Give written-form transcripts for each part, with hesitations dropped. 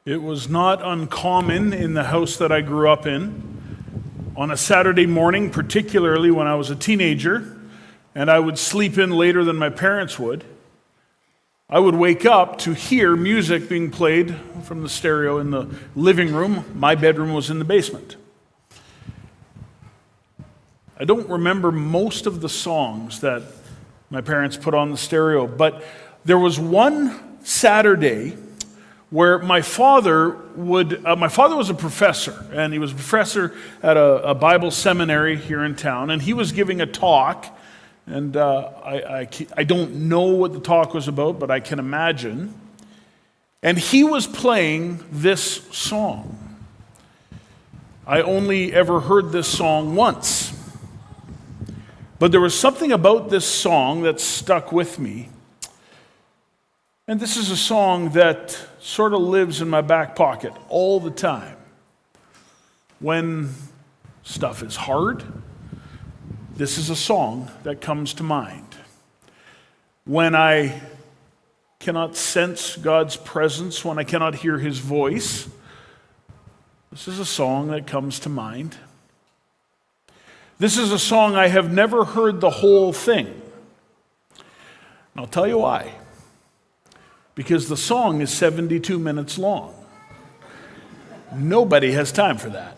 It was not uncommon in the house that I grew up in, on a Saturday morning, particularly when I was a teenager, and I would sleep in later than my parents would, I would wake up to hear music being played from the stereo in the living room. My bedroom was in the basement. I don't remember most of the songs that my parents put on the stereo, but there was one Saturday where my father was a professor, and he was a professor at a Bible seminary here in town, and he was giving a talk, and I don't know what the talk was about, but I can imagine. And he was playing this song. I only ever heard this song once, but there was something about this song that stuck with me. And this is a song that sort of lives in my back pocket all the time. When stuff is hard, this is a song that comes to mind. When I cannot sense God's presence, when I cannot hear His voice, this is a song that comes to mind. This is a song I have never heard the whole thing. And I'll tell you why. Because the song is 72 minutes long. Nobody has time for that.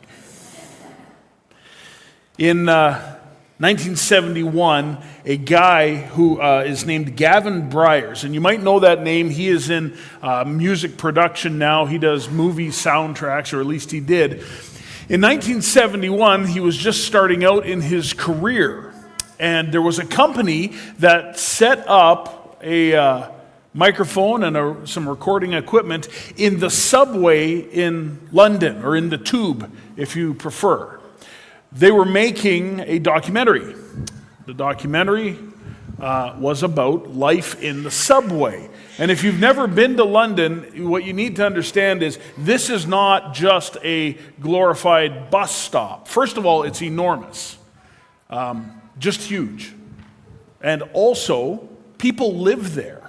In 1971, a guy who is named Gavin Bryars, and you might know that name. He is in music production now. He does movie soundtracks, or at least he did. In 1971, he was just starting out in his career, and there was a company that set up a microphone and some recording equipment in the subway in London, or in the Tube, if you prefer. They were making a documentary. The documentary was about life in the subway. And if you've never been to London, what you need to understand is this is not just a glorified bus stop. First of all, it's enormous, just huge. And also, people live there.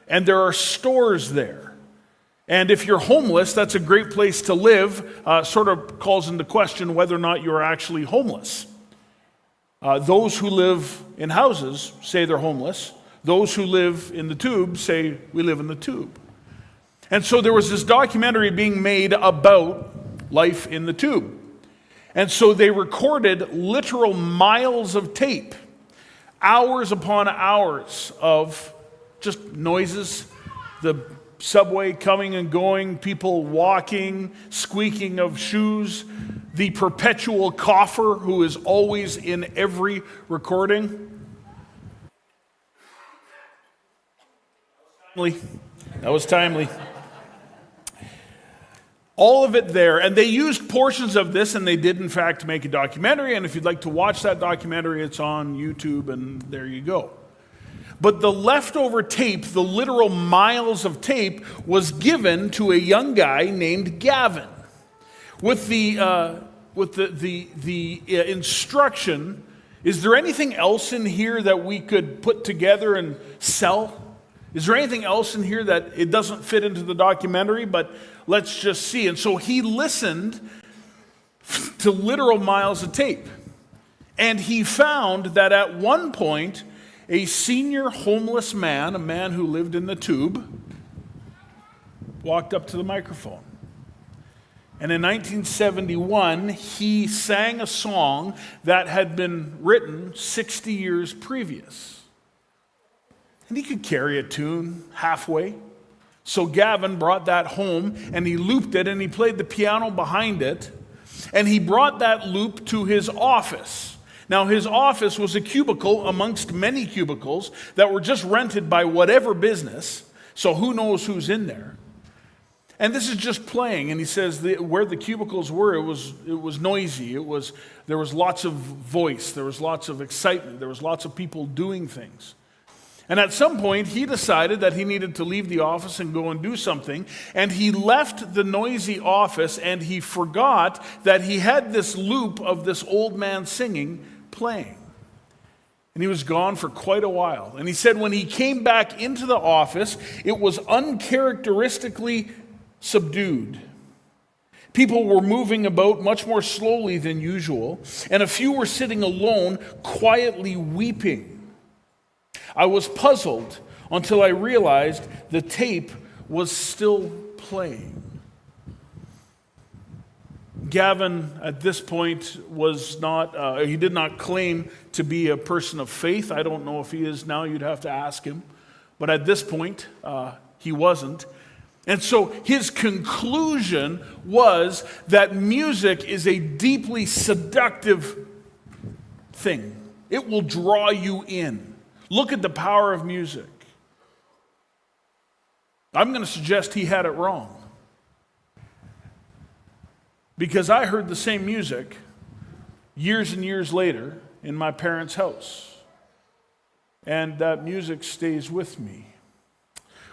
And there are stores there. And if you're homeless, that's a great place to live. Sort of calls into question whether or not you're actually homeless. Those who live in houses say they're homeless. Those who live in the Tube say we live in the Tube. And so there was this documentary being made about life in the Tube. And so they recorded literal miles of tape, hours upon hours of just noises, the subway coming and going, people walking, squeaking of shoes, the perpetual cougher who is always in every recording. That was timely. All of it there, and they used portions of this, and they did in fact make a documentary, and if you'd like to watch that documentary, it's on YouTube, and there you go. But the leftover tape, the literal miles of tape, was given to a young guy named Gavin, with the instruction: is there anything else in here that we could put together and sell? Is there anything else in here that it doesn't fit into the documentary, but let's just see? And so he listened to literal miles of tape, and he found that at one point, a senior homeless man, a man who lived in the Tube, walked up to the microphone. And in 1971, he sang a song that had been written 60 years previous. And he could carry a tune halfway. So Gavin brought that home, and he looped it, and he played the piano behind it, and he brought that loop to his office. Now, his office was a cubicle amongst many cubicles that were just rented by whatever business, so who knows who's in there. And this is just playing, and he says where the cubicles were, it was noisy. There was lots of voice, there was lots of excitement, there was lots of people doing things. And at some point, he decided that he needed to leave the office and go and do something. And he left the noisy office, and he forgot that he had this loop of this old man singing playing. And he was gone for quite a while. And he said when he came back into the office, it was uncharacteristically subdued. People were moving about much more slowly than usual, and a few were sitting alone, quietly weeping. I was puzzled until I realized the tape was still playing. Gavin, at this point, he did not claim to be a person of faith. I don't know if he is now, you'd have to ask him. But at this point, he wasn't. And so his conclusion was that music is a deeply seductive thing. It will draw you in. Look at the power of music. I'm going to suggest he had it wrong. Because I heard the same music years and years later in my parents' house. And that music stays with me.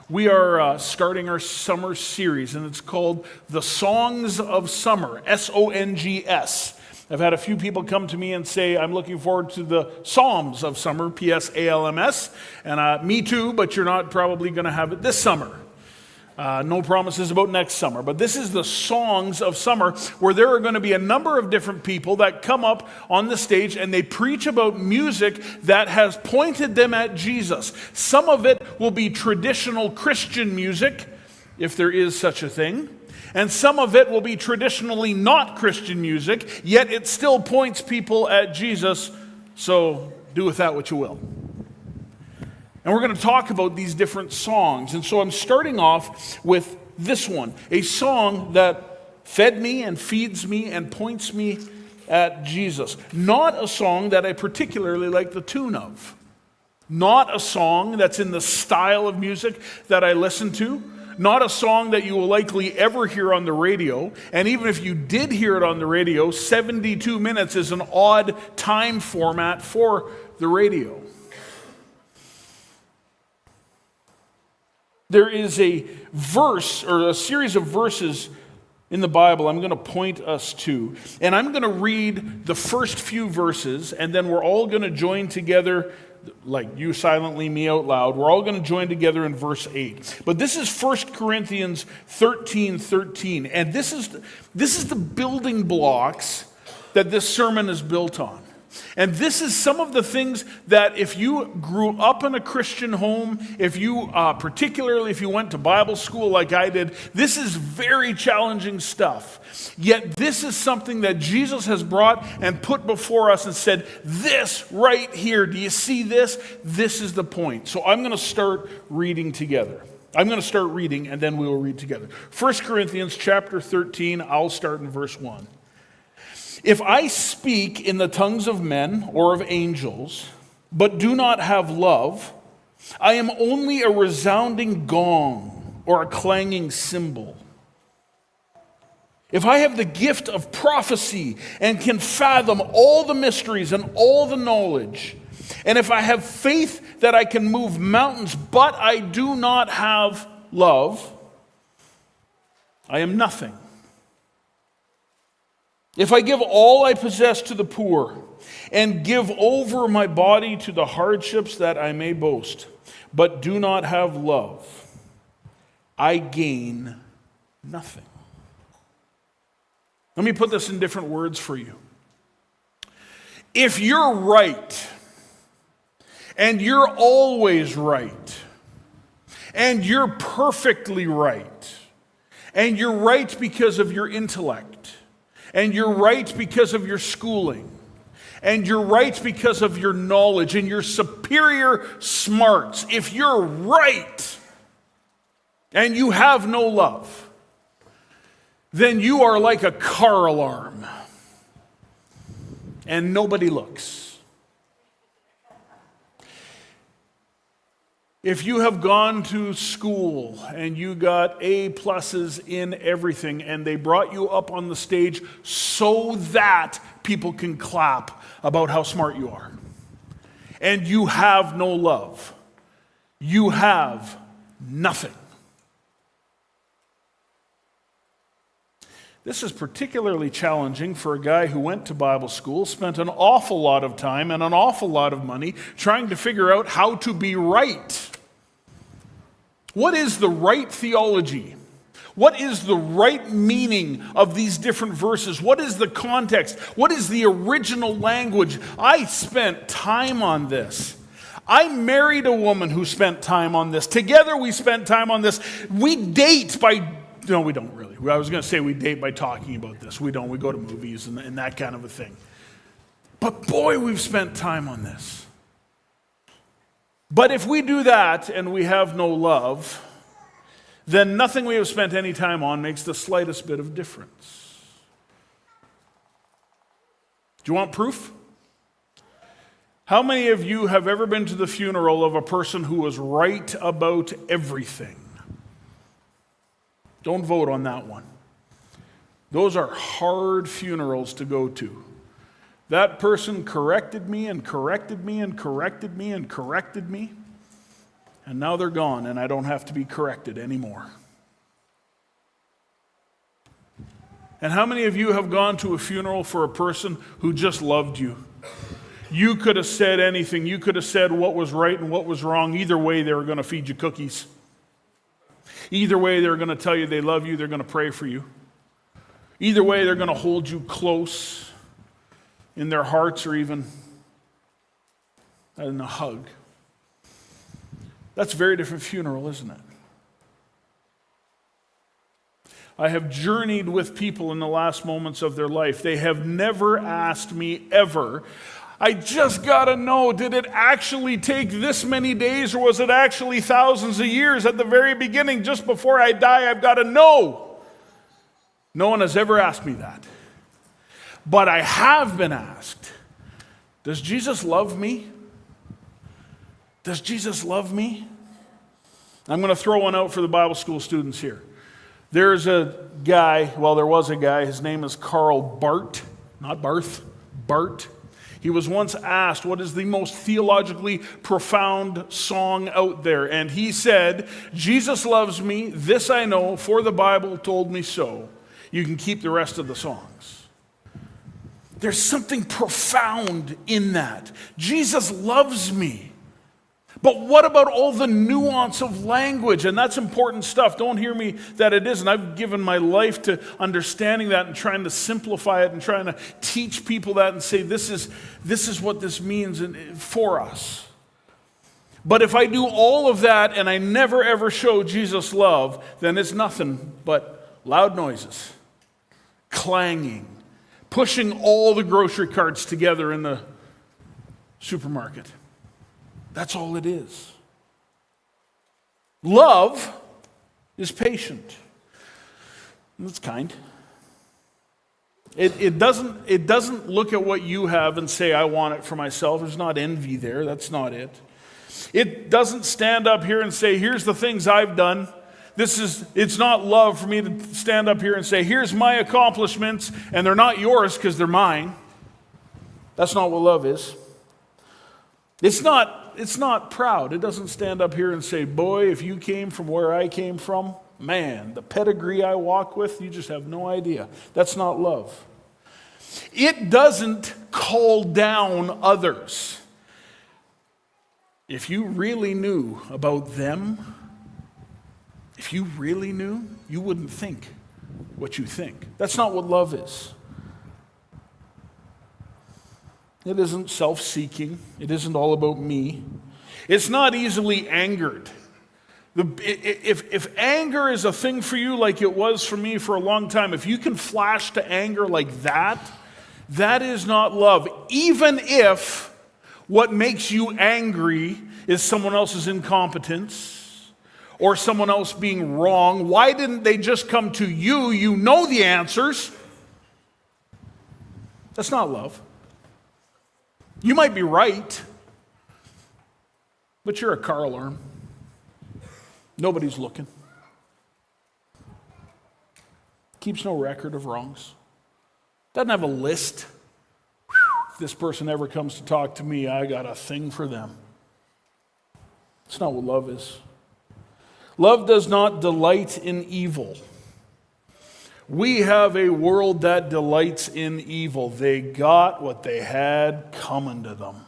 We are starting our summer series, and it's called The Songs of Summer, S-O-N-G-S. I've had a few people come to me and say, I'm looking forward to the Psalms of Summer, P-S-A-L-M-S. And me too, but you're not probably going to have it this summer. No promises about next summer, but this is the Songs of Summer, where there are going to be a number of different people that come up on the stage and they preach about music that has pointed them at Jesus. Some of it will be traditional Christian music, if there is such a thing, and some of it will be traditionally not Christian music, yet it still points people at Jesus, so do with that what you will. And we're going to talk about these different songs. And so I'm starting off with this one, a song that fed me and feeds me and points me at Jesus. Not a song that I particularly like the tune of. Not a song that's in the style of music that I listen to. Not a song that you will likely ever hear on the radio. And even if you did hear it on the radio, 72 minutes is an odd time format for the radio. There is a verse or a series of verses in the Bible I'm going to point us to. And I'm going to read the first few verses, and then we're all going to join together, like you silently, me out loud. We're all going to join together in verse 8. But this is 1 Corinthians 13:13. And this is the building blocks that this sermon is built on. And this is some of the things that if you grew up in a Christian home, particularly if you went to Bible school like I did, this is very challenging stuff. Yet this is something that Jesus has brought and put before us and said, this right here, do you see this? This is the point. So I'm going to start reading together. I'm going to start reading and then we will read together. 1 Corinthians chapter 13, I'll start in verse 1. If I speak in the tongues of men or of angels, but do not have love, I am only a resounding gong or a clanging cymbal. If I have the gift of prophecy and can fathom all the mysteries and all the knowledge, and if I have faith that I can move mountains, but I do not have love, I am nothing. If I give all I possess to the poor and give over my body to the hardships that I may boast, but do not have love, I gain nothing. Let me put this in different words for you. If you're right, and you're always right, and you're perfectly right, and you're right because of your intellect, and you're right because of your schooling, and you're right because of your knowledge and your superior smarts. If you're right and you have no love, then you are like a car alarm and nobody looks. If you have gone to school and you got A+ in everything and they brought you up on the stage so that people can clap about how smart you are, and you have no love, you have nothing. This is particularly challenging for a guy who went to Bible school, spent an awful lot of time and an awful lot of money trying to figure out how to be right. What is the right theology? What is the right meaning of these different verses? What is the context? What is the original language? I spent time on this. I married a woman who spent time on this. Together we spent time on this. We date by, no, we don't really. I was going to say we date by talking about this. We don't. We go to movies and that kind of a thing. But boy, we've spent time on this. But if we do that and we have no love, then nothing we have spent any time on makes the slightest bit of difference. Do you want proof? How many of you have ever been to the funeral of a person who was right about everything? Don't vote on that one. Those are hard funerals to go to. That person corrected me and corrected me and corrected me and corrected me. And now they're gone, and I don't have to be corrected anymore. And how many of you have gone to a funeral for a person who just loved you? You could have said anything. You could have said what was right and what was wrong. Either way, they were going to feed you cookies. Either way, they're going to tell you they love you. They're going to pray for you. Either way, they're going to hold you close in their hearts or even in a hug. That's a very different funeral, isn't it? I have journeyed with people in the last moments of their life. They have never asked me ever, I just got to know, did it actually take this many days or was it actually thousands of years at the very beginning, just before I die? I've got to know. No one has ever asked me that. But I have been asked, does Jesus love me? Does Jesus love me? I'm going to throw one out for the Bible school students here. There's a guy, well, there was a guy, his name is Karl Barth, not Barth, Barth. He was once asked, what is the most theologically profound song out there? And he said, Jesus loves me, this I know, for the Bible told me so. You can keep the rest of the songs. There's something profound in that. Jesus loves me. But what about all the nuance of language? And that's important stuff. Don't hear me that it isn't. I've given my life to understanding that and trying to simplify it and trying to teach people that and say this is what this means for us. But if I do all of that and I never ever show Jesus love, then it's nothing but loud noises, clanging, pushing all the grocery carts together in the supermarket. That's all it is. Love is patient. It's kind. It doesn't look at what you have and say, I want it for myself. There's not envy there. That's not it. It doesn't stand up here and say, here's the things I've done. It's not love for me to stand up here and say, here's my accomplishments, and they're not yours because they're mine. That's not what love is. It's not proud. It doesn't stand up here and say, boy, if you came from where I came from, man, the pedigree I walk with, you just have no idea. That's not love. It doesn't call down others. If you really knew about them, if you really knew, you wouldn't think what you think. That's not what love is. It isn't self-seeking. It isn't all about me. It's not easily angered. If anger is a thing for you like it was for me for a long time, if you can flash to anger like that, that is not love. Even if what makes you angry is someone else's incompetence or someone else being wrong. Why didn't they just come to you? You know the answers. That's not love. You might be right, but you're a car alarm. Nobody's looking. Keeps no record of wrongs. Doesn't have a list. If this person ever comes to talk to me, I got a thing for them. It's not what love is. Love does not delight in evil. We have a world that delights in evil. They got what they had coming to them.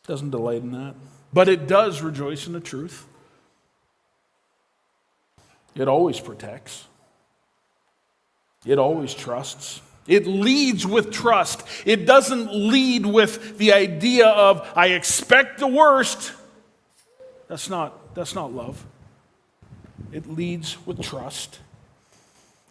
Doesn't delight in that. But it does rejoice in the truth. It always protects. It always trusts. It leads with trust. It doesn't lead with the idea of, I expect the worst. That's not love. It leads with trust.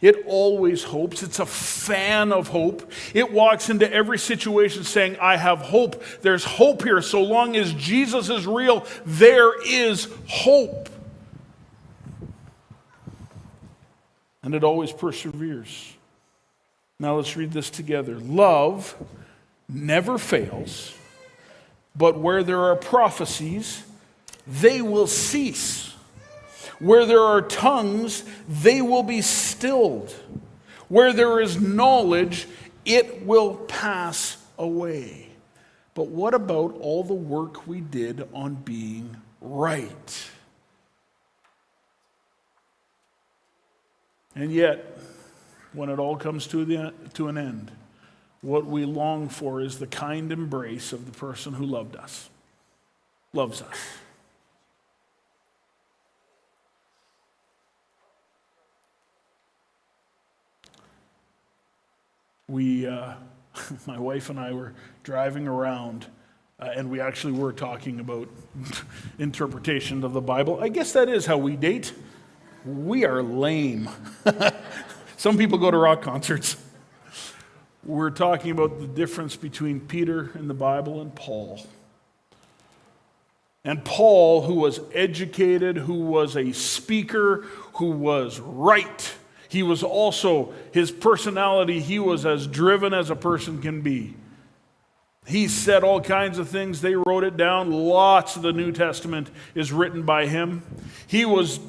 It always hopes. It's a fan of hope. It walks into every situation saying, I have hope. There's hope here. So long as Jesus is real, there is hope. And it always perseveres. Now let's read this together. Love never fails, but where there are prophecies, they will cease. Where there are tongues, they will be stilled. Where there is knowledge, it will pass away. But what about all the work we did on being right? And yet, when it all comes to an end, what we long for is the kind embrace of the person who loves us. My wife and I were driving around, and we actually were talking about interpretation of the Bible. I guess that is how we date. We are lame. Some people go to rock concerts. We're talking about the difference between Peter in the Bible and Paul. And Paul, who was educated, who was a speaker, who was right. He was also, his personality, he was as driven as a person can be. He said all kinds of things. They wrote it down. Lots of the New Testament is written by him. He was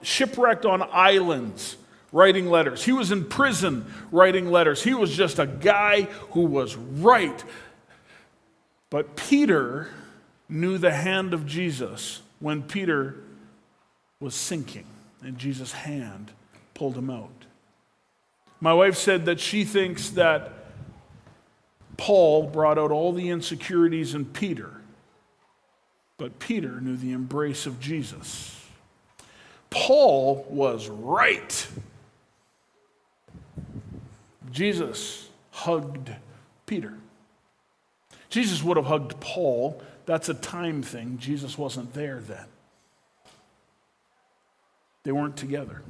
shipwrecked on islands writing letters. He was in prison writing letters. He was just a guy who was right. But Peter knew the hand of Jesus when Peter was sinking, and Jesus' hand pulled him out. My wife said that she thinks that Paul brought out all the insecurities in Peter, but Peter knew the embrace of Jesus. Paul was right. Jesus hugged Peter. Jesus would have hugged Paul. That's a time thing. Jesus wasn't there then. They weren't together.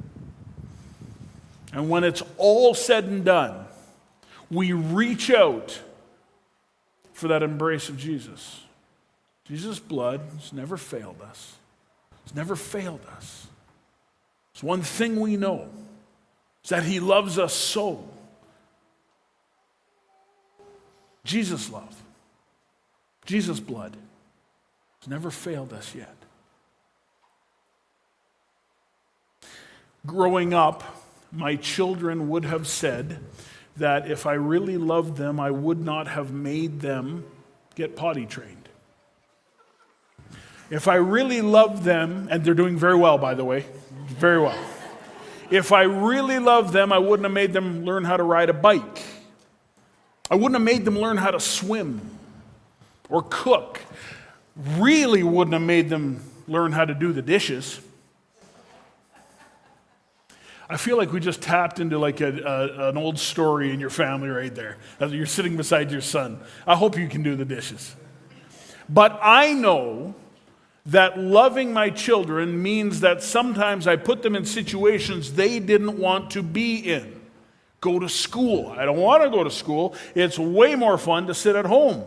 And when it's all said and done, we reach out for that embrace of Jesus. Jesus' blood has never failed us. It's never failed us. It's one thing we know, is that he loves us so. Jesus' love, Jesus' blood has never failed us yet. Growing up, my children would have said that if I really loved them, I would not have made them get potty trained. If I really loved them, and they're doing very well, by the way, very well. If I really loved them, I wouldn't have made them learn how to ride a bike. I wouldn't have made them learn how to swim or cook. Really wouldn't have made them learn how to do the dishes. I feel like we just tapped into like an old story in your family right there. As you're sitting beside your son. I hope you can do the dishes. But I know that loving my children means that sometimes I put them in situations they didn't want to be in. Go to school. I don't want to go to school. It's way more fun to sit at home.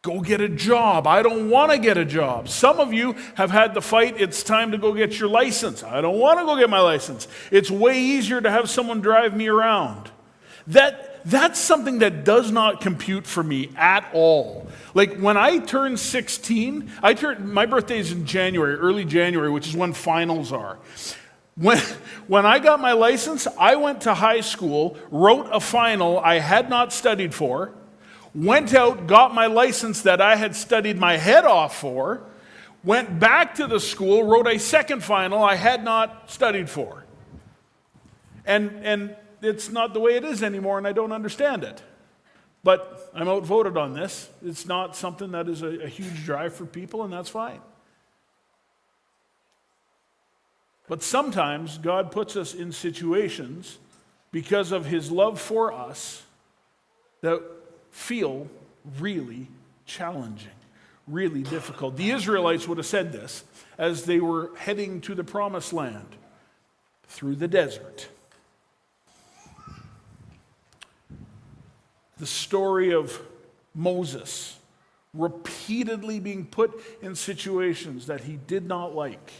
Go get a job. I don't want to get a job. Some of you have had the fight, it's time to go get your license. I don't want to go get my license. It's way easier to have someone drive me around. That's something that does not compute for me at all. Like when I turned 16, my birthday is in January, early January, which is when finals are. When I got my license, I went to high school, wrote a final I had not studied for, went out, got my license that I had studied my head off for, went back to the school, wrote a second final I had not studied for. And it's not the way it is anymore, and I don't understand it. But I'm outvoted on this. It's not something that is a huge drive for people, and that's fine. But sometimes God puts us in situations because of his love for us that feel really challenging, really difficult. The Israelites would have said this as they were heading to the promised land through the desert. The story of Moses repeatedly being put in situations that he did not like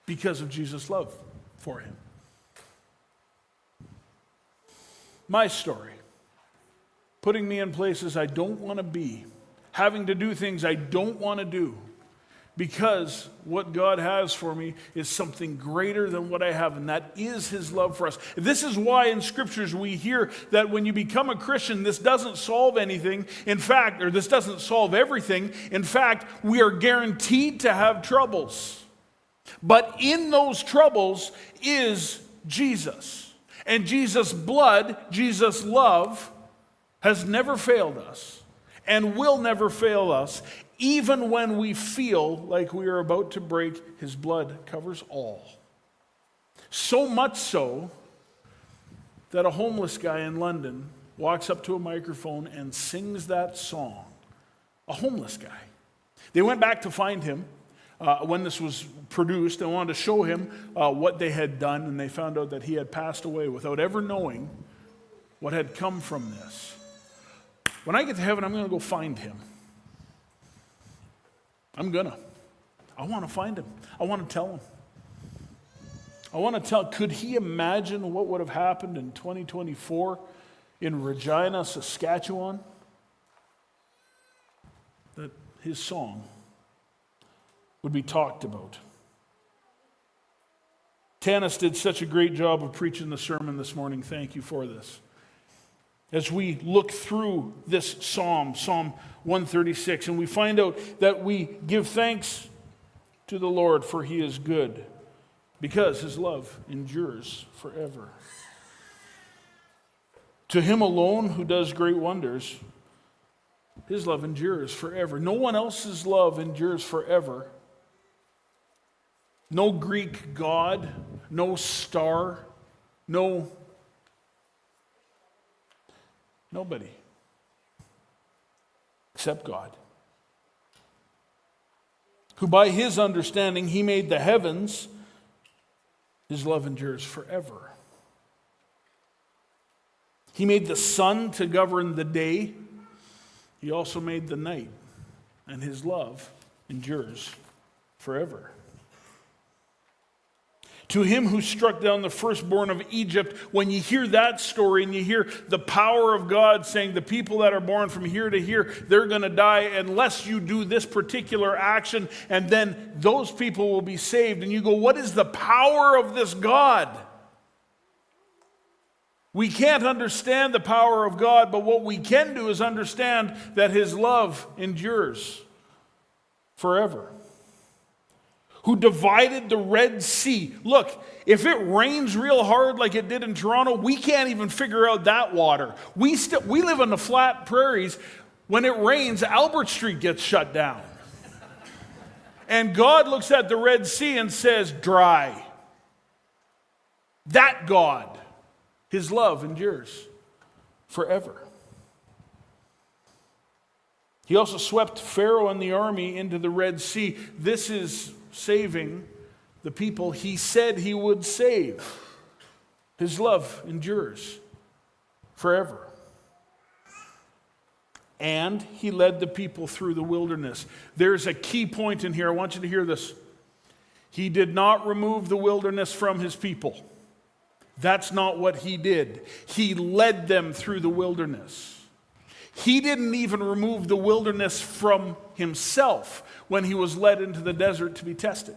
because of Jesus' love for him. My story, putting me in places I don't want to be, having to do things I don't want to do, because what God has for me is something greater than what I have, and that is his love for us. This is why in scriptures we hear that when you become a Christian, this doesn't solve anything. In fact, or this doesn't solve everything. In fact, we are guaranteed to have troubles. But in those troubles is Jesus. And Jesus' blood, Jesus' love, has never failed us and will never fail us. Even when we feel like we are about to break, his blood covers all. So much so that a homeless guy in London walks up to a microphone and sings that song. A homeless guy. They went back to find him when this was produced and wanted to show him what they had done, and they found out that he had passed away without ever knowing what had come from this. When I get to heaven, I'm going to go find him. I want to find him. I want to tell him. I want to tell, could he imagine what would have happened in 2024 in Regina, Saskatchewan? That his song would be talked about. Tanis did such a great job of preaching the sermon this morning. Thank you for this. As we look through this psalm, Psalm 136, and we find out that we give thanks to the Lord for he is good, because his love endures forever. To him alone who does great wonders, his love endures forever. No one else's love endures forever. No Greek god, no star, nobody except God, who by his understanding he made the heavens. His love endures forever. He made the sun to govern the day. He also made the night, and his love endures forever. To him who struck down the firstborn of Egypt, when you hear that story and you hear the power of God saying the people that are born from here to here, they're going to die unless you do this particular action, and then those people will be saved. And you go, what is the power of this God? We can't understand the power of God, but what we can do is understand that his love endures forever. Who divided the Red Sea. Look, if it rains real hard like it did in Toronto, we can't even figure out that water. We live on the flat prairies. When it rains, Albert Street gets shut down. And God looks at the Red Sea and says, dry. That God, his love endures forever. He also swept Pharaoh and the army into the Red Sea. This is saving the people he said he would save. His love endures forever. And he led the people through the wilderness. There's a key point in here. I want you to hear this. He did not remove the wilderness from his people. That's not what he did. He led them through the wilderness. He didn't even remove the wilderness from himself when he was led into the desert to be tested.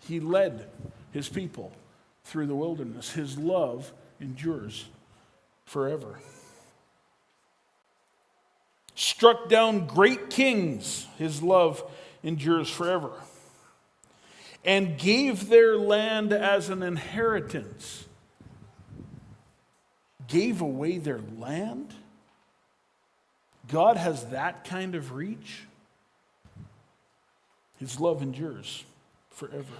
He led his people through the wilderness. His love endures forever. Struck down great kings. His love endures forever. and gave their land as an inheritance. Gave away their land? God has that kind of reach? His love endures forever.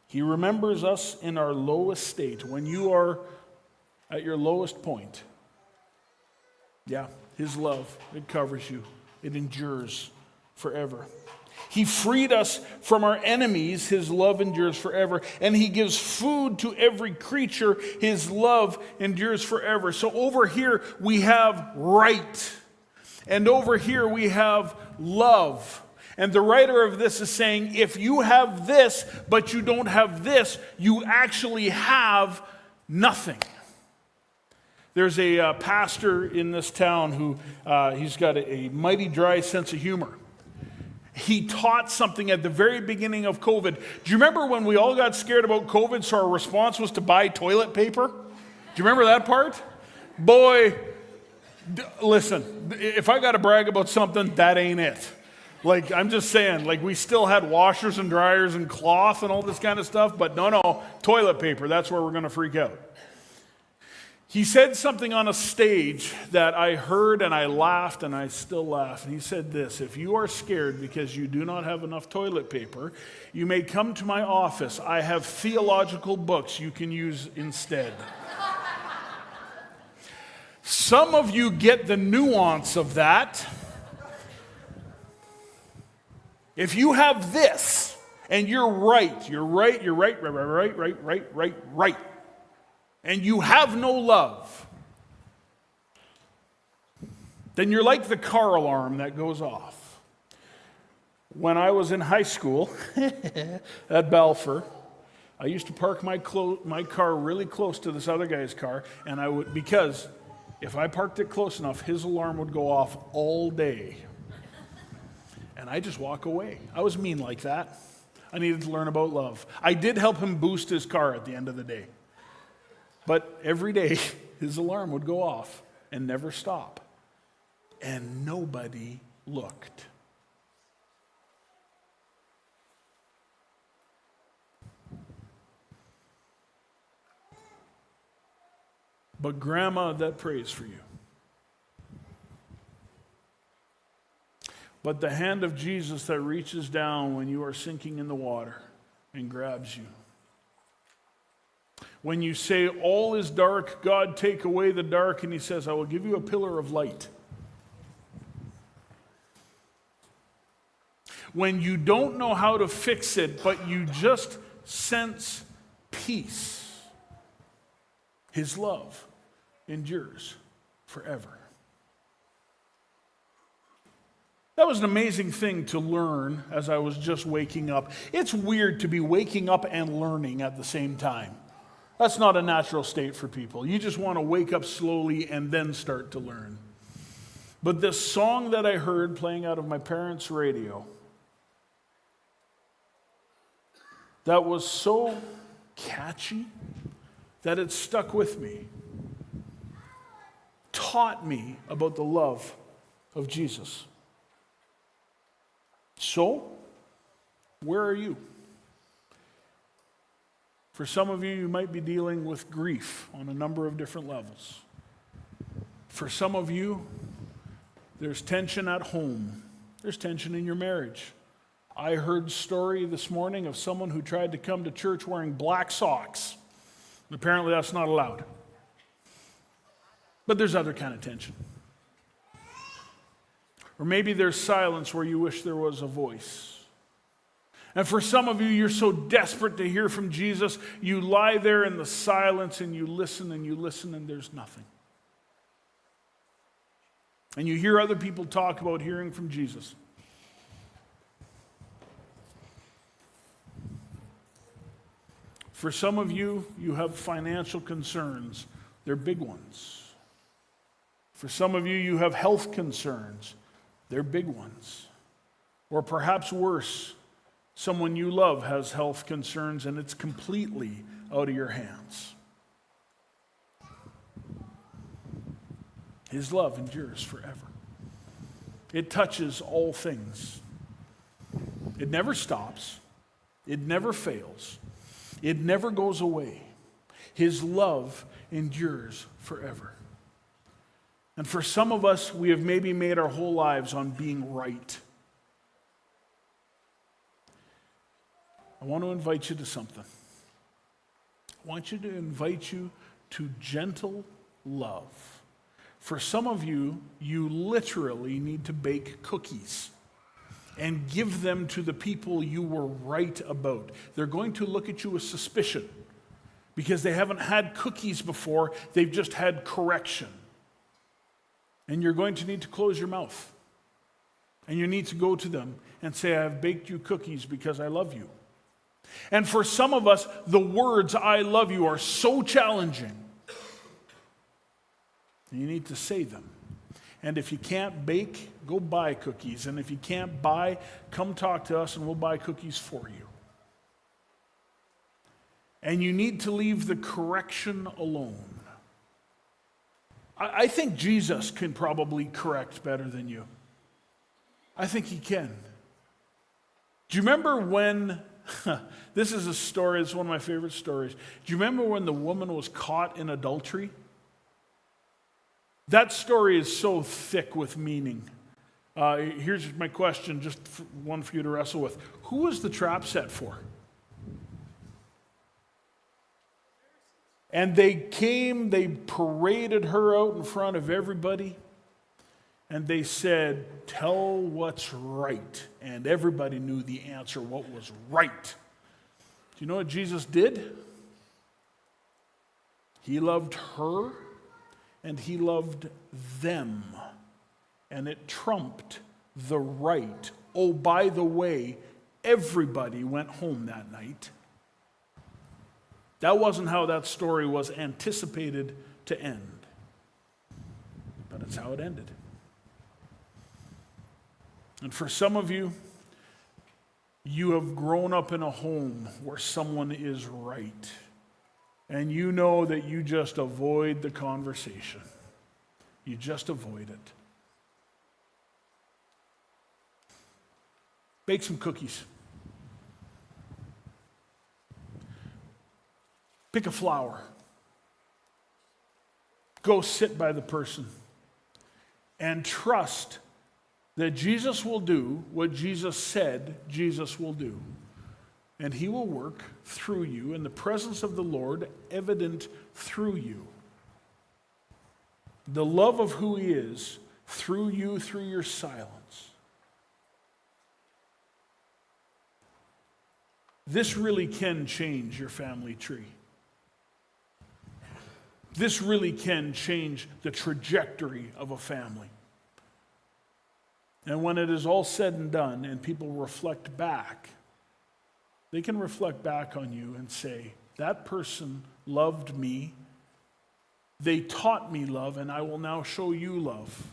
He remembers us in our lowest state. When you are at your lowest point, yeah, His love, it covers you. It endures forever. He freed us from our enemies. His love endures forever. And He gives food to every creature. His love endures forever. So over here we have right. And over here we have love. And the writer of this is saying, if you have this, but you don't have this, you actually have nothing. There's a pastor in this town who he's got a mighty dry sense of humor. He taught something at the very beginning of COVID. Do you remember when we all got scared about COVID, so our response was to buy toilet paper? Do you remember that part? Boy, listen, if I got to brag about something, that ain't it. Like, I'm just saying, like, we still had washers and dryers and cloth and all this kind of stuff, but no, toilet paper, that's where we're going to freak out. He said something on a stage that I heard and I laughed and I still laugh. And he said this: if you are scared because you do not have enough toilet paper, you may come to my office. I have theological books you can use instead. Some of you get the nuance of that. If you have this and you're right, and you have no love, then you're like the car alarm that goes off. When I was in high school at Balfour, I used to park my car really close to this other guy's car, and because if I parked it close enough, his alarm would go off all day. And I just walk away. I was mean like that. I needed to learn about love. I did help him boost his car at the end of the day. But every day, his alarm would go off and never stop. And nobody looked. But grandma that prays for you. But the hand of Jesus that reaches down when you are sinking in the water and grabs you. When you say, all is dark, God, take away the dark, and He says, I will give you a pillar of light. When you don't know how to fix it, but you just sense peace, His love endures forever. That was an amazing thing to learn as I was just waking up. It's weird to be waking up and learning at the same time. That's not a natural state for people. You just want to wake up slowly and then start to learn. But this song that I heard playing out of my parents' radio, that was so catchy that it stuck with me, taught me about the love of Jesus. So, where are you? For some of you, you might be dealing with grief on a number of different levels. For some of you, there's tension at home. There's tension in your marriage. I heard a story this morning of someone who tried to come to church wearing black socks. Apparently that's not allowed. But there's other kind of tension. Or maybe there's silence where you wish there was a voice. And for some of you, you're so desperate to hear from Jesus, you lie there in the silence and you listen and there's nothing. And you hear other people talk about hearing from Jesus. For some of you, you have financial concerns. They're big ones. For some of you, you have health concerns. They're big ones. Or perhaps worse, someone you love has health concerns and it's completely out of your hands. His love endures forever. It touches all things. It never stops. It never fails. It never goes away. His love endures forever. And for some of us, we have maybe made our whole lives on being right. I want to invite you to something. I want you to invite you to gentle love. For some of you, you literally need to bake cookies and give them to the people you were right about. They're going to look at you with suspicion because they haven't had cookies before, they've just had correction. And you're going to need to close your mouth. And you need to go to them and say, I've baked you cookies because I love you. And for some of us, the words, I love you, are so challenging. You need to say them. And if you can't bake, go buy cookies. And if you can't buy, come talk to us and we'll buy cookies for you. And you need to leave the correction alone. I think Jesus can probably correct better than you. I think he can. Do you remember when, this is a story, it's one of my favorite stories. Do you remember when the woman was caught in adultery? That story is so thick with meaning. Here's my question, just one for you to wrestle with. Who was the trap set for? And they came, they paraded her out in front of everybody, and they said, tell what's right. And everybody knew the answer, what was right. Do you know what Jesus did? He loved her, and he loved them. And it trumped the right. Oh, by the way, everybody went home that night. That wasn't how that story was anticipated to end. But it's how it ended. And for some of you, you have grown up in a home where someone is right. And you know that you just avoid the conversation. You just avoid it. Bake some cookies. Pick a flower. Go sit by the person. And trust that Jesus will do what Jesus said Jesus will do. And he will work through you in the presence of the Lord, evident through you. The love of who he is through you, through your silence. This really can change your family tree. This really can change the trajectory of a family. And when it is all said and done and people reflect back, they can reflect back on you and say, that person loved me. They taught me love, and I will now show you love.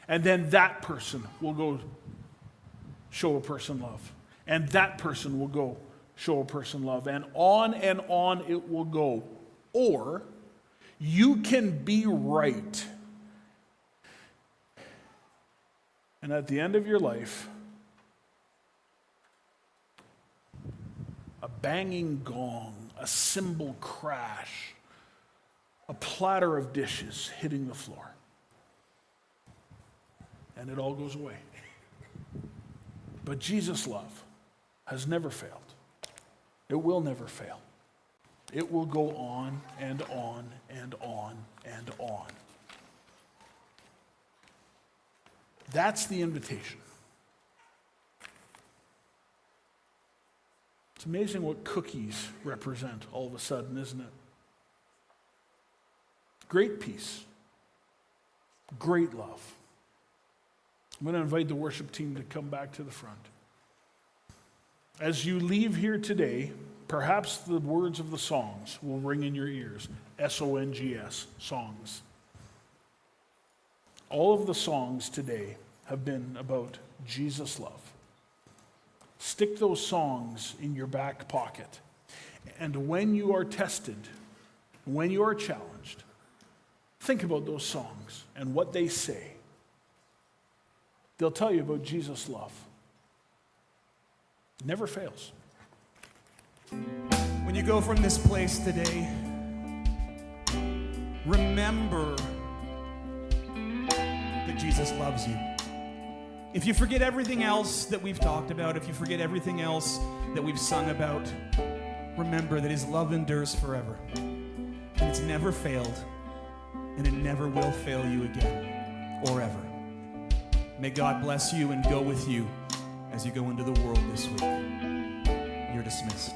And then that person will go show a person love. And that person will go show a person love. And on it will go. Or you can be right. And at the end of your life, a banging gong, a cymbal crash, a platter of dishes hitting the floor. And it all goes away. But Jesus' love has never failed. It will never fail. It will go on and on and on and on. That's the invitation. It's amazing what cookies represent all of a sudden, isn't it? Great peace. Great love. I'm going to invite the worship team to come back to the front. As you leave here today, perhaps the words of the songs will ring in your ears. S-O-N-G-S, songs. All of the songs today have been about Jesus' love. Stick those songs in your back pocket. And when you are tested, when you are challenged, think about those songs and what they say. They'll tell you about Jesus' love. It never fails. When you go from this place today, remember that Jesus loves you. If you forget everything else that we've talked about, if you forget everything else that we've sung about, remember that his love endures forever. And it's never failed, and it never will fail you again, or ever. May God bless you and go with you as you go into the world this week. You're dismissed.